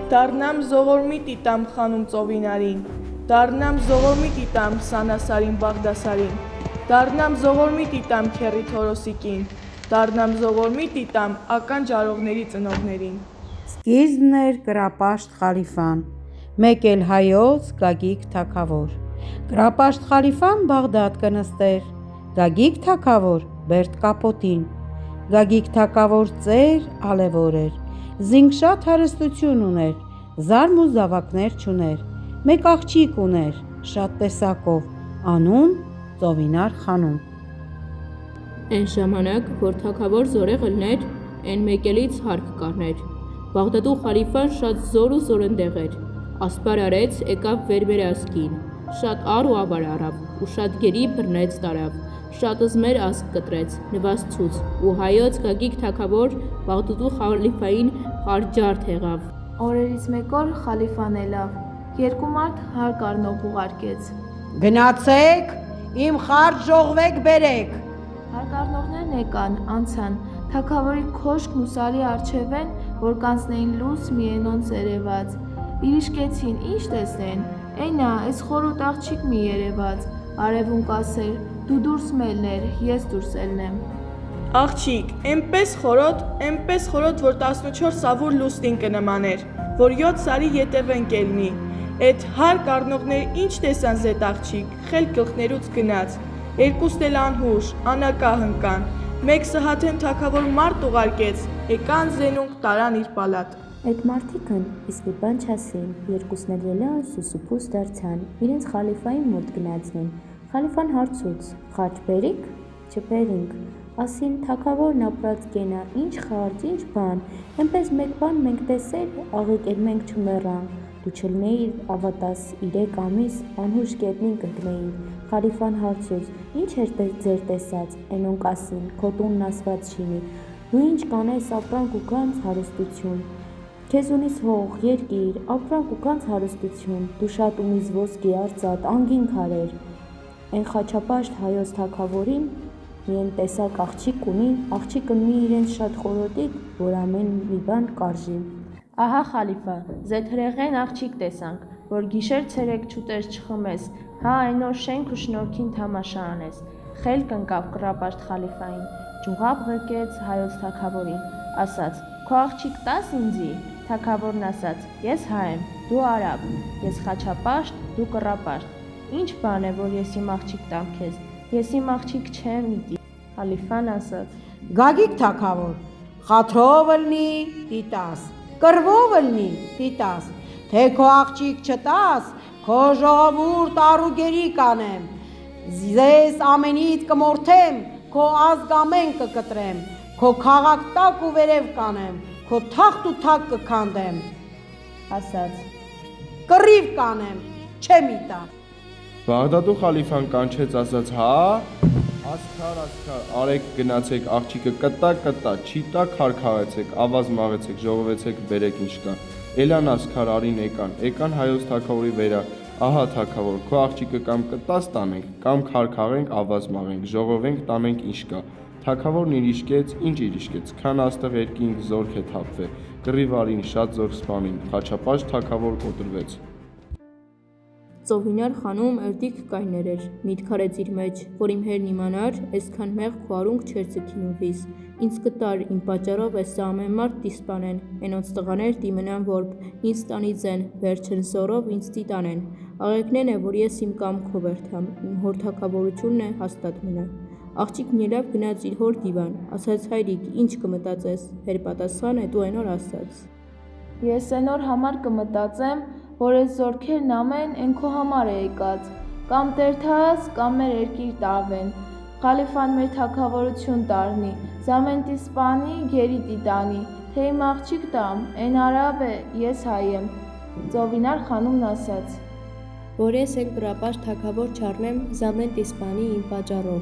դառնամ զողորմի տիտամ խանում ծովինարին, դառնամ զողորմի տիտամ Սանասարին Բաղդասարին, դառնամ զողորմի տիտամ Քեռի Թորոսիկին, դառնամ զողորմի տիտամ ական ջարողների ծնողներին։ Սկիզբն էր Կրապաշտ Խալիֆան, մեկ էլ հայոց Գագիկ թագավոր։ Կրապաշտ Խալիֆան Բաղդադ կնստեր, Գագիկ թագավոր Բերդ կապոտին։ Գագիկ թագավոր ծեր ալևոր էր, զինք շատ հարստություն ուներ, զարմ ու զավակներ չուներ, մեկ աղջիկ ուներ, շատ տեսակով, անուն Ծովինար խանում։ Այն ժամանակ, որ թագավոր զորեղ ըլներ, այն մեկելից հարկ կարներ։ Բաղդադու խալիֆան շատ զոր ու զորընդեղ էր, ասպար արեց եկավ վերբերազգին, շատ առ ու ավար առավ, ու շատ գերի բռնեց տարավ, շատ զմեր ազգ կտրեց, նվաստցուց, ու հայոց Գագիկ թագավոր Բաղդադու խալիֆային խարջարդ եղավ։ Օրերից մեկ օր խալիֆան ելավ, երկու մարդ հարկ առնող ուղարկեց։ Գնացեք, իմ խարջ ժողվեք բերեք։ Հարկ առնողներն եկան, անցան, թագավորի քոշքն ու սարի առջև են, որ կանցնեին լույս միենոն ցերեված։ Իրիշկեցին, ինչ տեսնեն, այնա, այս խորոտ աղջիկ մի երևաց, արևուն կասեր, դու դուրս մելներ, ես դուրս ելնեմ։ Աղջիկ, էնպես խորոտ, որ 14 սավուր լուստին կնմաներ, որ 7 սարի ետևեն կելնի։ Էդ հարկ առնողները ինչ տեսան զետ աղջիկ, խելք գլխներուց գնաց, երկուստ էլ անհուշ, անակահ ընկան, մեկ Սհաթեն թագավոր մարդ ուղարկեց, եկան զենունք տարան իր պալատ։ Այդ մարդիկն իսկի բան չասին, երկուսն էլ ելան սուսուփուս դարձան, իրենց խալիֆային մոտ գնացին։ Խալիֆան հարցուց, խաչ բերիք, չբերինք, ասին թագավորն ապրած կենա, ինչ խաչ, ինչ բան, էնպես մեկ բան մենք տեսել, աղիկ էլ մենք չմեռանք, դու չլնեիր ավատաս 3 ամիս, անհուշ կետնին կգնեիր։ Խալիֆան հարցուց, ինչ էր ձեր տեսած, այնոնք ասին, քո տունն ասված չինի, դու ինչ կանես ապրանք ու գանձ հարստություն, քեզ ունիս հող, երկիր, ապրանք ու գանձ հարստություն, դու շատ ունիս ոսկի, արծաթ, անգին քարեր։ Այն խաչապաշտ հայոց թագավորին միայն տեսակ աղջիկ ունի, աղջիկը մի իրենց շատ խորոտիկ, որ ամեն մի բան կարժի։ Ահա խալիֆա, զեդ հրեղեն աղջիկ տեսանք, որ գիշեր ցերեկ չուտես չխմես, հա այն օր շենք ու շնորհքին թամաշա անես։ Խելք ընկավ Կրապաշտ խալիֆային, ջուղապ ղրկեց հայոց թագավորին, ասաց. Քո աղջիկ տաս ինձի։ Թագավորն ասաց. Ես հայ եմ, դու արաբ, ես խաչապաշտ, դու կռապաշտ։ Ինչ բան է, որ ես իմ աղջիկ տամ քեզ, ես իմ աղջիկ չեմ իտի։ Խալիֆան ասաց. Գագիկ թագավոր, խաթրով ըլնի տիտաս, կռվով ըլնի տիտաս, թե քո աղջիկ չտաս, քո ժողովուրդ առուգերի կանեմ, ձեզ ամենիդ կմորթեմ, քո ազգ ամեն կկտրեմ, քո քաղաք տակ ու վերև կանեմ, քո թախտ ու թակ կքանդեմ, ասաց. կռիվ կանեմ, չեմ իտա։ Բաղդադու խալիֆան կանչեց ասաց. հա, ասքար, արեք գնացեք, աղջիկը կտա, չի տա, քար քաղեցեք, ավազ մաղեցեք, ժողովեցեք, բերեք ինչ կա։ Էլան ասքար արին եկան հայոց թագավորի վերա, ահա թագավոր, քո աղջիկը կամ կտաս տանենք, կամ քար քաղենք, ավազ մաղենք, ժողովենք, տանենք ինչ կա։ Թագավորն իրիշկեց, ինչ իրիշկեց, քան աստեղ երկինք զորք է թափվե, կռիվ արին, շատ զորք սպանին, խաչապաշտ թագավոր կոտրվեց։ Ծովինար խանում էրդիկ կայներ էր, միտք արեց իր մեջ, որ իմ հերն իմանար, այսքան մեղ քո արունք չեր ձգի ինձ, ինձ կտար, իմ պատճառով էսա ամեն մարդ դիսպանեն, այնոնց տղաներ դիմենան որբ, ինձ տանի ձեն, վերջն զորով ինձ տիտանեն, աղեկնեն է, որ ես իմ կամքով երթամ, իմ հոր թագավորությունն է հաստատ մնա։ Աղջիկն ելավ գնաց իր հոր դիվան, ասաց հայրիկ, ինչ կմտածես, հեր պատասխան է դու այն օր ասաց։ Ես այն օր համար կմտածեմ, որ այս զորքերն ամեն են քո համար է եկած, կամ տերթաս, կամ մեր երկիր տարվեն, խալիֆան մեր թագավորություն դառնի, զամենտի սպանի, գերի տիտանի, թե իմ աղջիկ տամ, այն արաբ է, ես հայ եմ, Ծովինար խանումն ասաց. Որ ես են կրապաշտ թագավոր չառնեմ զամենտ իսպանի իմ պատճառով,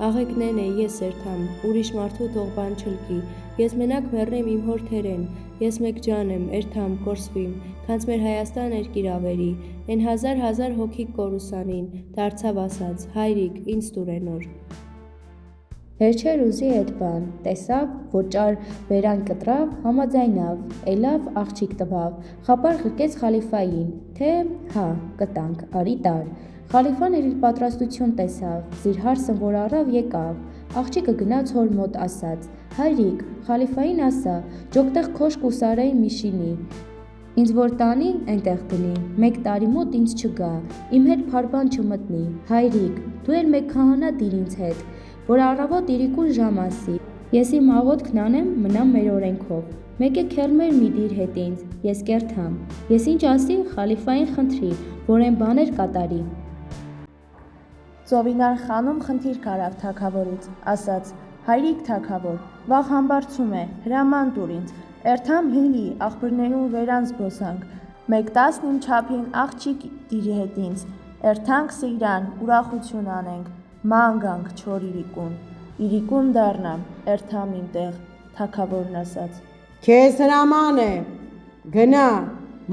աղեկնեն է ես երթամ, ուրիշ մարդու թող բան չլկի, ես մենակ մեռնեմ իմ հոր թերեն, ես մեկ ջան եմ, երթամ, կորսվիմ, քանց մեր Հայաստան երկիր ավերի, են հազար հոգի կորուսանին, դարձավ ասաց, հայրիկ, ինձ տուր են օր։ Վերջեր ուզի էդ բան, տեսավ, որ ճար բերան կտրավ, համաձայնավ, էլավ աղջիկ տվավ, խապար ղրկեց խալիֆային, թե հա, կտանք, արի տար։ Խալիֆան էր իր պատրաստություն տեսավ, զիրհարսը որ առավ եկավ, աղջիկը գնաց հոր մոտ ասաց, հայրիկ, խալիֆային ասա, ջոկտեղ քոշկ ու սարայի միշինի, ինձ որ տանի, այնտեղ գնի, 1 տարի մոտ ինձ չգա, իմ հետ փարբան չմտնի, հայրիկ, դու էլ մեկ քահանա դիր ինձ հետ, որ առավոտ իրիկուն ժամ ասի, ես իմ աղոթքն անեմ, մնամ մեր օրենքով, մեկ է քերմեր մի դիր հետ ինձ, ես կերթամ, ես ինչ ասի, խալիֆային խնդրի, որ այն բաներ կատարի։ Ծովինար խանում խնդիր կարավ թագավորից, ասաց. հայրիկ թագավոր, վաղ համբարձում է, հրաման տուր ինձ, երթամ հիլի, աղբրներուն վերան զբոսանք, 1-10 իմ չափին աղջիկ դիրի հետ ինձ, երթանք սիրան, ուրախություն անենք, ման գանք չոր իրիկուն դառնամ, երթամ իմ տեղ, թագավորն ասաց. Քեզ հրաման է, գնա,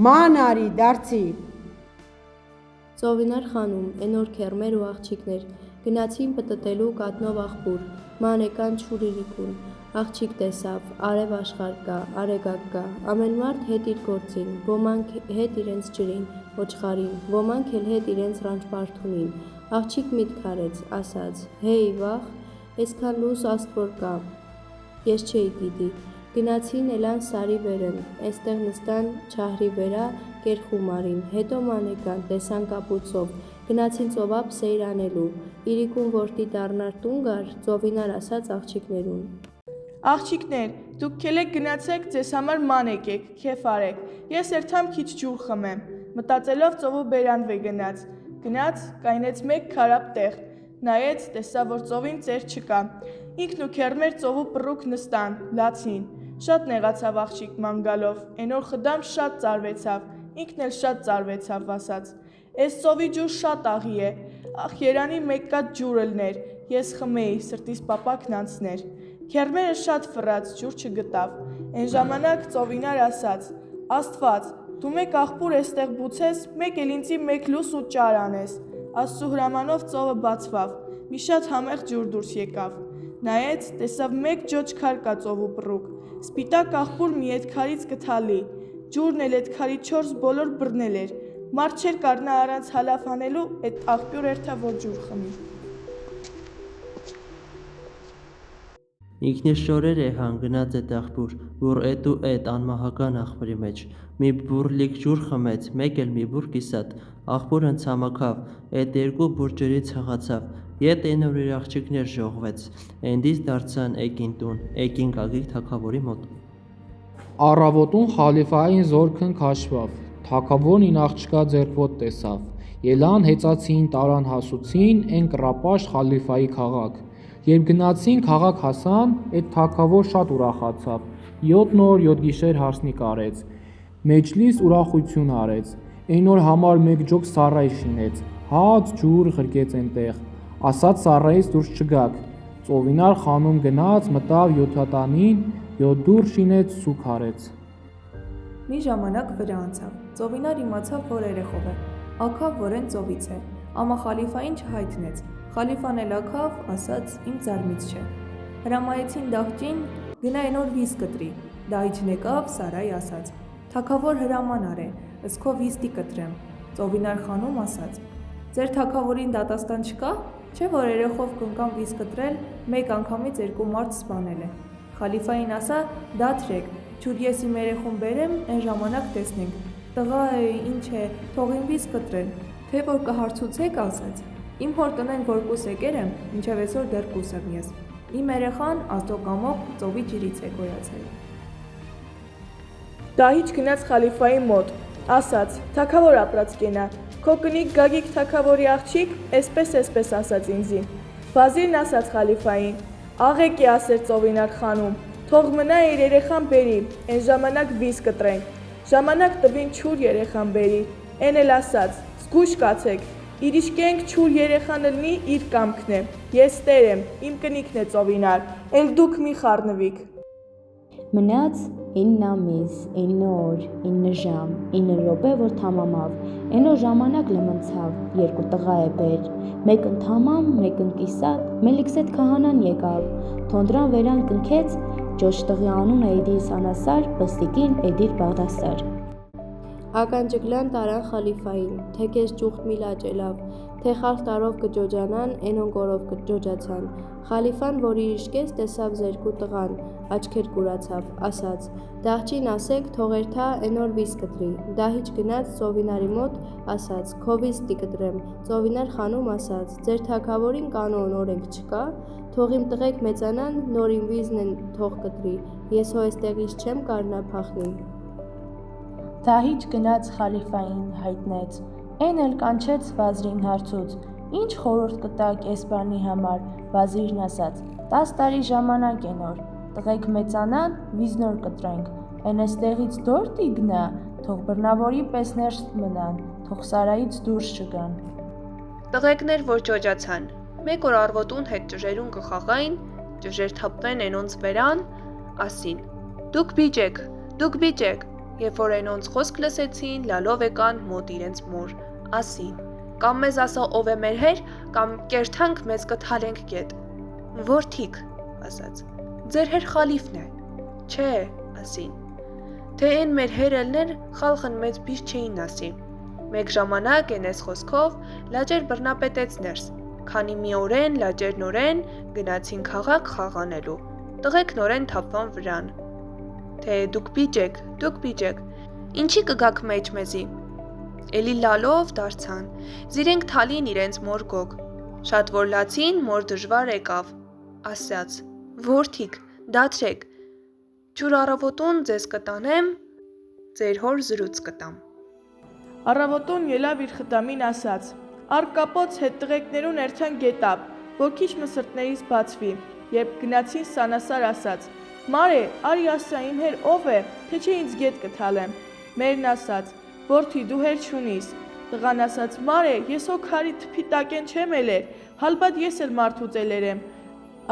ման արի, դարձի։ Ծովինար խանում, էնոր քերմեր ու աղջիկներ, գնացին պտտելու կատնով աղբուր, ման եկան չուր իրիկուն, աղջիկ տեսավ, արև աշխարհ կա, արեգակ կա, ամեն մարդ հետ իր գործին, ոմանք հետ իրենց ջրին, ոչխարին, ոմանք էլ հետ իրենց ռանջպարթունին, աղջիկ միտք արեց, ասաց, հեյ վախ, այսքան լույս աստվոր կա, ես չէի գիտի, գնացին էլան սարի վերեն, այստեղ նստան չահրի վերա կերխում արին, հետո մանեկան, տեսան կապուծով, գնացին ծովապ սեյր անելու, իրիկուն որտի դառնար տուն գար, ծովինար ասաց աղջիկներուն. Աղջիկներ, դուք քելեք գնացեք ձեզ համար ման եկեք, քեֆ արեք, ես երթամ քիչ ջուր խմեմ, մտածելով ծովու բերանվ է գնաց, կայնեց մեկ քարապ տեղ, նայեց, տեսավ, որ ծովին ծեր չկա, ինքն ու քերմեր ծովու պռուկ նստան, լացին, շատ նեղացավ աղջիկ ման գալով, էնոր խդամ շատ ծարվեցավ, ինքն էլ շատ ծարվեցավ, ասաց, այս ծովի ջուր շատ աղի է, ախ երանի մեկ կատ ջուր ըլներ, ես խմեի, սրտիս պապակն անցներ, քերմերը շատ ֆռաց, ջուր չգտավ, այն ժամանակ ծովինար ասաց, Աստված, դու մեկ աղբուր էստեղ բուցես, մեկ էլ ինձի մեկ լուս ու ճար անես, Աստծու հրամանով ծովը բացվավ, մի շատ համեղ ջուր դուրս եկավ, նայեց, տեսավ մեկ ջոջ քար կա ծովու պռուկ, սպիտակ աղբուր մի էդ քարից կթալի, ջուրն էլ էդ քարի 4 բոլոր բռնել էր, մարդ չէր կարնա առանց հալավ անելու, էդ աղբյուր երթա որ ջուր խմի։ Ինքնիշորեր է հանգնած էդ աղբուր, որ էդ ու էդ անմահական աղբրի մեջ, մի բուր լիք ջուր խմեց, մեկ էլ մի բուր կիսատ, աղբուրը ցամաքավ, էդ 2 բուր ջրից հղացավ, ետ էնոր իր աղջիկներ ժողվեց, էնդից դարձան եկին տուն, եկին Գագիկ թագավորի մոտ։ Առավոտուն խալիֆային զորքն քաշվավ, թագավորն ին աղջկա ձերբոտ տեսավ, ելան հեծացին տարան հասուցին, են կռապաշտ խալիֆայի քաղաք, երբ գնացին քաղաք հասան, էդ թագավոր շատ ուրախացավ, 7 օր 7 գիշեր հարսնիկ արեց, մեջլիս ուրախություն արեց, այն օր համար մեկ ջոկ սառայ շինեց, հաց ջուր ղրկեց այնտեղ, ասաց սառայից դուրս չգաք, ծովինար խանում գնաց, մտավ յոթատանին, 7 դուռ շինեց, սուք արեց։ Մի ժամանակ վրա անցավ, ծովինար իմացավ, որ երեխով է, ակավ, որ են ծովից է, ամա խալիֆային չհայտնեց, խալիֆան էլ ակավ, ասաց, իմ ծարմից չէ, հրամայեցին դաղջին, գնա ենոր վիզ կտրի, դահիճն եկավ, սարայ ասաց, թագավոր հրաման արե, ըսքո վիզտի կտրեմ, ծովինար խանում ասաց, ձեր թագավորին դատաստան չկա, չէ որ երեխով կնկան վիզ կտրել, մեկ անգամից 2 մարդ սպանել է, խալիֆային ասա, դատրեք, չուր ես իմ երեխուն բերեմ, այն ժամանակ տեսնենք, տղա է, ինչ է, թող իմ վիզ կտրեն, թե որ կհարցուցեք, ասաց, իմ հոր տնեն որ կուս եկեր եմ, մինչև այսօր դեռ կուս եմ ես, իմ երեխան ազդո կամոք ծովի ջրից է գոյացել։ Դահիճ գնաց խալիֆայի մոտ, ասաց, թագավոր ապրած կենա, քո կնիկ Գագիկ թագավորի աղջիկ, էսպես ասաց ինձի, վազիրն ասաց խալիֆային, աղեկի ասեր ծովինար խանում, թող մնա իր երեխան բերի, այն ժամանակ վիզ կտրենք, ժամանակ տվին չուր երեխան բերի, են էլ ասաց, զգուշ կացեք, իր իշկենք չուր երեխան ըլնի իր կամքն է, ես տեր եմ, իմ կնիկն է ծովինար, էլ դուք մի խառնվիք։ Մնաց 9 ամիս, 9 օր, 9 ժամ, 9 րոպե որ թամամավ, էնո ժամանակ լմնցավ, 2 տղա է բեր, մեկն թամամ, մեկն կիսատ, մելիքսետ քահանան եկավ, թոնդրան վերան կնքեց, ջոշ տղի անուն Էյդիր Սանասար, պստիկին Էդիր Բաղդասար։ Ականջգլան տարան խալիֆային, թե կես ճուղտ միլաճ էլավ, թե խաղ տարով կջոջանան, էնոն կորով կջոջացան։ Խալիֆան, որ իր իշկես տեսավ զերկու տղան, աչքեր կուրացավ, ասաց. «Դահճին ասեք, թողեր թա էնոր վիս կտրի»։ Դահիճ գնաց Ծովինարի մոտ, ասաց. «Քո վիս տի կտրեմ»։ Ծովինար խանում ասաց. «Ձեր թագավորին կանոն օրենք չկա, թող իմ տղեկ մեծանան, նոր իմ վիզն են թող կտրի, ես հո էստեղից չեմ կարնա փախնի»։ Դահիճ գնաց խալիֆային, հայտնեց, էն էլ կանչեց վազրին հարցուց, ինչ խորհուրդ կտաք էս բանի համար, վազիրն ասաց, 10 տարի ժամանակ է նոր, տղեկ մեծանան, վիզնոր կտրենք, էն էստեղից դոր տի գնա, թող բռնավորի պես ներս մնան, թող Սարայից դուրս չգան։ Տղեկներ, որ ջոջացան, մեկ օր արվոտուն հետ ճժերուն կխաղային, ճժեր թապվեն էնոնց վերան, ասին, դուք բիջեք, Երբ որ էնոնց խոսք լսեցին, լալով եկան մոտ իրենց մոր, ասին. Կամ մեզ ասա ով է մեր հեր, կամ կերթանք մեզ կթալենք գետ։ Որդիք, ասաց, ձեր հեր խալիֆն է։ Չէ, ասին։ Թե են մեր հեր ելներ, խալխն մեծ բիշ չէին ասի։ Մեկ ժամանակ են ես խոսքով, լաջեր բռնապետեց ներս, քանի մի օրեն, լաջեր նորեն, գնացին քաղաք խաղանելու, տղեկ նորեն թապվան վրան։ Թե դուք բիջեք, ինչի կգաք մեջ մեզի։ Էլի լալով դարձան, զիրենք թալին իրենց մոր գոգ, շատ որ լացին մոր դժվար եկավ, ասաց, որդիք, դադրեք, ջուր առավոտուն ձեզ կտանեմ, ձեր հոր զրուց կտամ։ Առավոտուն ելավ իր խտամին ասաց. «Արկապոց հետ տղեկներուն երթան գետապ, որ քիչ մսրտներից բացվի», երբ գնացին Սանասար ասաց. «Մարե, արի ասա իմ հեր ով է, թե չէ ինձ գետ կթալեմ»։ Մերն ասաց. «Որդի, դու հեր չունիս»։ Տղան ասաց. «Մարե, ես հո քարի թփի տակեն չեմ ելեր, հալբատ ես էլ մարդուց ելերեմ»։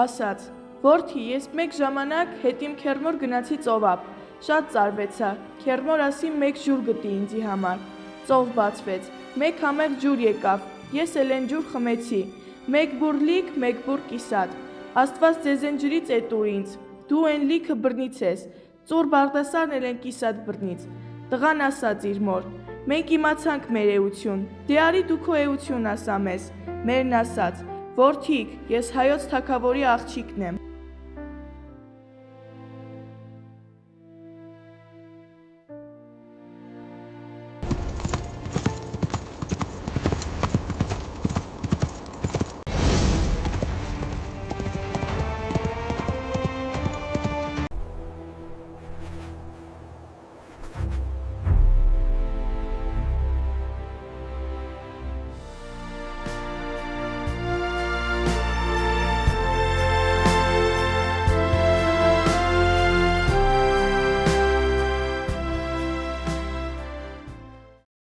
Ասաց. «Որդի, ես մեկ ժամանակ հետիմ քերմոր գնացի ծովապ, շատ ծարվեցա, քերմոր ասի մեկ ջուր գտի ինձի համար։ Ծով բացվեց, մեկ համեղ ջուր եկավ, ես էլ են ջուր խմեցի, մեկ բուր լիք, մեկ բուր կիսատ։ Աստված ձեզ են ջրից էտուր ինձ, դու են լիքը բռնից ես, ծուր Բաղդասարն էլ են կիսատ բռնից»։ Տղան ասաց իր մոր. «Մենք իմացանք մեր էություն, դե արի դու քո էություն ասա մեզ»։ Մերն ասաց. «Որդիք, ես հայոց թագավորի աղջիկն եմ»։